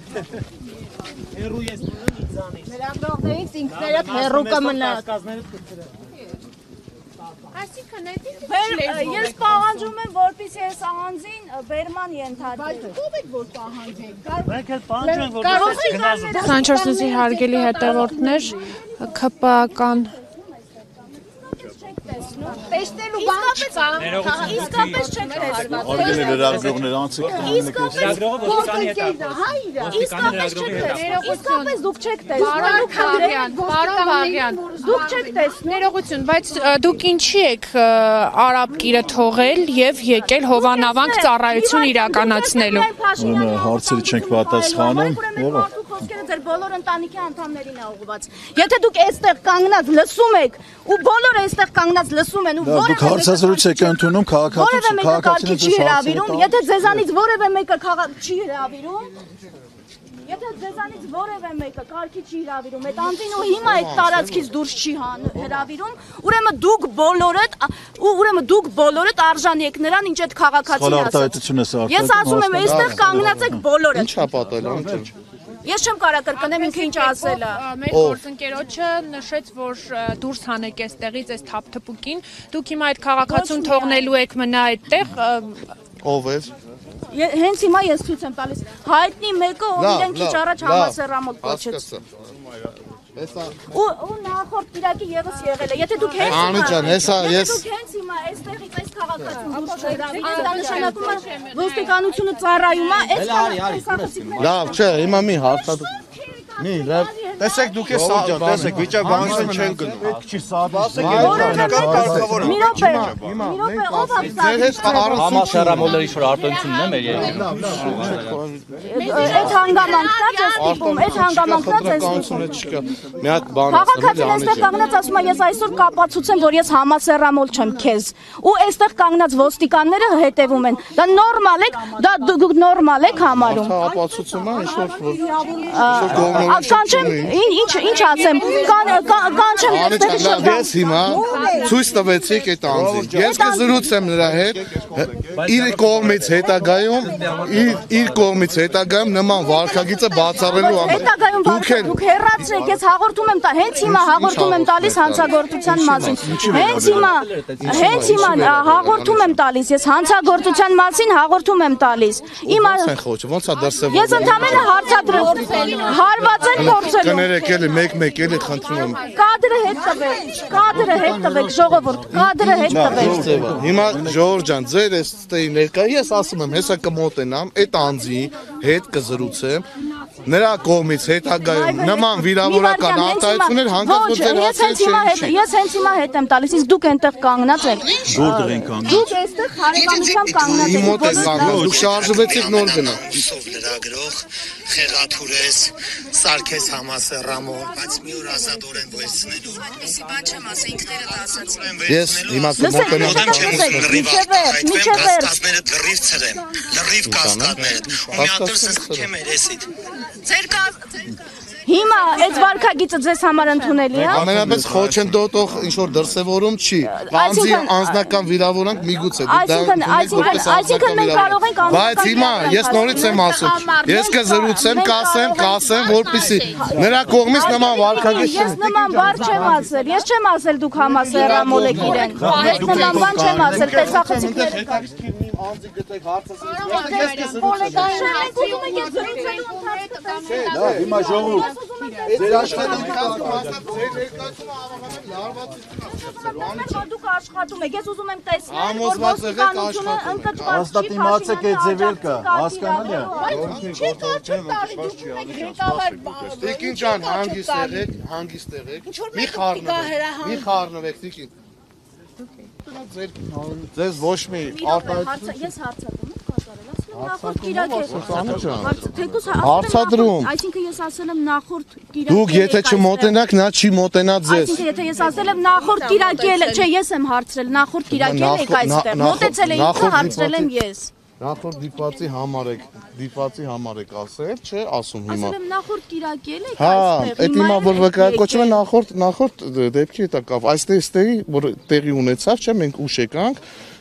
Հերու ես մնում ինձանից։ Լրագրողներից ինքներդ հերու կմնաք։ Ես պահանջում եմ, որպեսզի այս ահանձին բերման ենթարկվի։ Ո՞վ եք որ պահանջեք։ Մենք էլ պահանջում ենք, որ գնացում։ 24 նույնի հարգելի հետևորդներ, ԿՊԱ-կան Տեսնելու բան չկա։ Իսկապես չեք տեսնում։ Արգելի լրագրողներ անցեք։ Իսկապես դուք չեք տեսնում։ Պարոն Վաղյան, Դուք չեք տեսնում։ ներողություն, բայց դուք ինչի եք արաբ կիրը թողել եւ եկել Հովանավանք ծառայություն իրականացնելու։ Հարցերի չենք պատասխանում, եւ Խոսքերը ձեր բոլոր ընտանիքի անդամներին է ուղղված։ Եթե դուք այստեղ կանգնած լսում եք ու բոլորը այստեղ կանգնած լսում են ու դուք հարցազրույց եք ընդունում քաղաքացիների չի հրավիրում, եթե ձեզանից որևէ մեկը չի հրավիրում, եթե ձեզանից որևէ մեկը կարգի չի հրավիրում, այդ անձին ու հիմա այդ տարածքից դուրս չի հրավիրում, ուրեմն դուք բոլորդ արժանի եք նրան, ինչ այդ քաղաքացին ասաց։ Ես ասում եմ, այստեղ կանգնած եք բոլորը։ Ինչ է պատել, Ես չեմ կարող կրկնեմ ինքը ինչ ասել է։ Մեր գործընկերոջը նշեց, որ դուրս հանեք այստեղից այս թափթփուկին։ Դուք հիմա այդ քաղաքացուն թողնելու եք մնա այդտեղ։ Ով է։ Հենց հիմա ես ցույց եմ տալիս։ Հայտնի մեկը, ով իրեն քիչ առաջ համասեռամոլ կոչեց։ Ու նախորդ Կիրակի եւս եղել է։ Եթե դուք հենց հիմա այստեղից այս քաղաքացուն դուրս չհրավիրեք, դա նշանակում է ոստիկանությունը ծառայում է, այս քաղաքացիները։ Լավ, չէ, հիմա մի հարցադրում։ Մի լավ, տեսեք դուք էս տեսեք վիճակագրություն չեն գնում։ Պետք չի սադասեք կարգավորը։ Մի րոպե, ով է Ձեր հետ համասեռամոլների շուտ արտոնությունն է մեր Այդ հանգամանքն է ձեզ ստիպում, այդ հանգամանքն է ձեզ ստիպում։ Մի հատ բան Քաղաքացին այստեղ կանգնած ասում է, ես այսօր կապացուցեմ, որ ես համասեռամոլ չեմ քեզ։ Ու այստեղ կանգնած ոստիկանները հետևում են։ Դա նորմալ է, դա դուք նորմալ եք համարում։ Ապացուցում է ինչ-որ Կանչեմ, ինչ ասեմ, կանչեմ այստեղի շրջան։ Ես հիմա ցույց տվեցիք այդ անձին։ Ես կզրուցեմ նրա հետ, իր կողմից հետագայում նման վարքագիծը բացառելու համար։ Հետագայում դուք հեռացրեք, ես հաղորդում եմ, հենց հիմա հաղորդում եմ տալիս հանցագործության մասին։ Հենց հիմա հաղորդում եմ տալիս, ես հանցագործության մասին հաղորդում եմ տալիս։ Ոնց է դրսևորվում։ Ես ընդհանրապես հարցադրում, հարվածել փորձելու։ Կներեք էլի մեկ էլի խնդրում եմ։ Կադրը հետ տվեք, ժողովուրդ, կադրը հետ տվեք։ Հիմա Ժողովուրդ ջան, ձեր էստեի ներկա ես ասում եմ, հեսա կմոտենամ, այդ անձի հետ կզրուցեմ, նրա կողմից հետագայում նման վիրավորական արտահայտություններ հանգած որ ձեր հասցրել Ես հենց հիմա հետ եմ տալիս, իսկ դուք այնտեղ կանգնած եք։ Որտեղ են կանգնած։ Դուք այստեղ հարևանությամբ կանգնած եք։ Մոտ եք կանգնած, դուք շարժվեցիք նոր գնա։ Ուսով լրագրող, խեղաթուրես, սարքես համասեռամոլ, բայց մի օր ազատորեն վերցնելու։ Այսի բան չեմ ասա, ինքներդ ասացիք։ Ես հիմա կասկածները լրիվ ցրեմ, լրիվ կասկածները։ Ու մի հատ սենց չեմ երեսիդ։ Հիմա այդ վարքագիծը ձեզ համար ընդունելի է։ Ամենապես խոչընդոտող ինչ որ դրսևորում չի։ Անձի անձնական վիրավորանք միգուցե Այսինքն մենք կարող ենք Բայց հիմա ես նորից եմ ասում, ես կզրուցեմ, կասեմ, որպեսզի նրա կողմից նման վարքագիծ Ես նման բառ չեմ ասել, ես չեմ ասել դուք համասեռամոլ եք իրեն։ Ես նման բան չեմ ասել, տեսախցիկները։ Անձի գտեք հարցազրույց Հիմա ժողովուրդ Ձեր աշխատանքը դուք աշխատում եք, ես ուզում եմ տեսնել, որ ոստիկանությունը ընկճված չի Հաստատիմացեք այդ ձևերքը, հասկանալի է։ Տիկին ջան, հանգիստ եղեք, մի խառնվեք, տիկին։ Ձեզ ոչ մի արտահայտություն։ Ես հարցադրում եմ կատարել, ասել եմ նախորդ Կիրակ է։ Հարցադրում։ Այսինքն ես ասել եմ նախորդ Կիրակ։ Դուք եթե չմոտենաք, նա չի մոտենա ձեզ։ Այսինքն եթե ես ասել եմ նախորդ Կիրակի էլ, չէ, ես եմ հարցրել, նախորդ Կիրակի եք այստեղ։ Մոտեցել եք, ինքը հարցրել եմ ես։ Նախորդ դիպացի համար եք ասել, չէ, ասում հիմա։ Ասել եմ նախորդ Կիրակի էլ եք Հա, այստեղ։ այդ հիմա որ վկայակոչում է նախորդ դեպքի հետ կապ, այստեղի որ տեղի ունեցավ, չէ, մենք ուշ եկանք,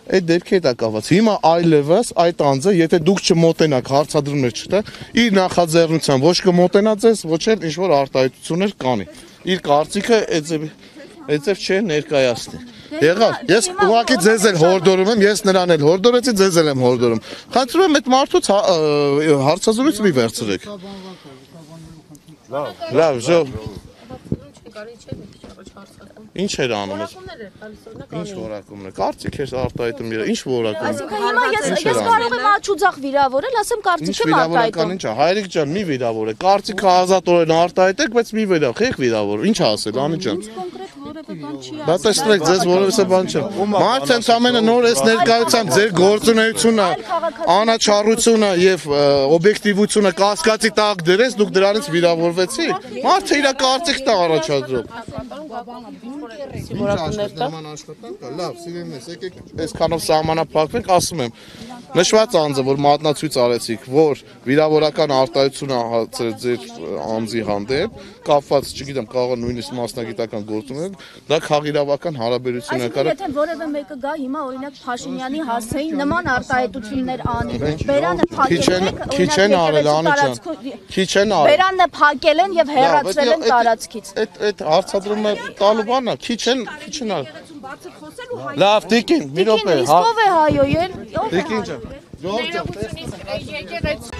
Այդ դեպքի հետ է կապված։ Հիմա այլևս այդ անձը, եթե դուք չմոտենաք հարցադրումներ չտա, իր նախաձեռնությամբ ոչ կմոտենա ձեզ, ոչ էլ ինչ որ արտահայտություններ կանի։ Իր կարծիքը այդպես չէ ներկայացնի։ Եղավ, ես ուղղակի ձեզ էլ հորդորում եմ, ես նրան էլ հորդորեցի, ձեզ էլ եմ հորդորում։ Խնդրում եմ այդ մարդուց հարցազրույց մի վերցրեք։ Լավ, ժո։ Ինչ էր անում ես։ Ինչ որակումն է։ Կարծիք ես արտահայտում իրա, ինչ որակում։ Այսինքն հիմա ես կարող եմ աչուձախ վիրավորել, ասեմ կարծիք եմ արտահայտում։ Ինչ հայրիկ ջան, մի վիրավորեք։ Կարծիքը ազատորեն արտահայտեք, բայց մի վիրավորեք, եք վիրավոր։ Ինչ ասել, Անի ջան։ Դա տեսնեք, ձեզ որևէ բան չէ։ Մարդը ընդամենը նոր էս ներկայությամբ ձեր գործունեությունը, անաչառությունը եւ օբյեկտիվությունը կասկածի տակ դրես, դուք դրանից վիրավորվեցիք։ Մարդը իր կարծիքն է առաջադրում։ Լավ, սիրելիներ, եկեք այսքանով սահմանափակվենք, ասում եմ, նշված անձը, որ մատնացույց արեցիք, որ վիրավորական արտահայտություն է հացրել ձեր անձի հանդեպ, կապված, չգիտեմ, կարող է նույնիսկ մասնագիտական գործունեություն, դա քաղաքական հարաբերություն է կարող։ Եթե որևէ մեկը գա հիմա օրինակ Փաշինյանի հասցեին նման արտահայտություններ անի, բերանն փակել են, քիչ են արել, Անի ջան, քիչ են արել։ Բերանն փակել են եւ հեռացրել են տարածքից։ Այդ հարցադրումը տալու բանն է, քիչ են արել։ Լավ, Տիկին, մի րոպե, Իսկ ով է հայոյել։ Տիկին ջան, Ժորժ ջան, Եկեղեցի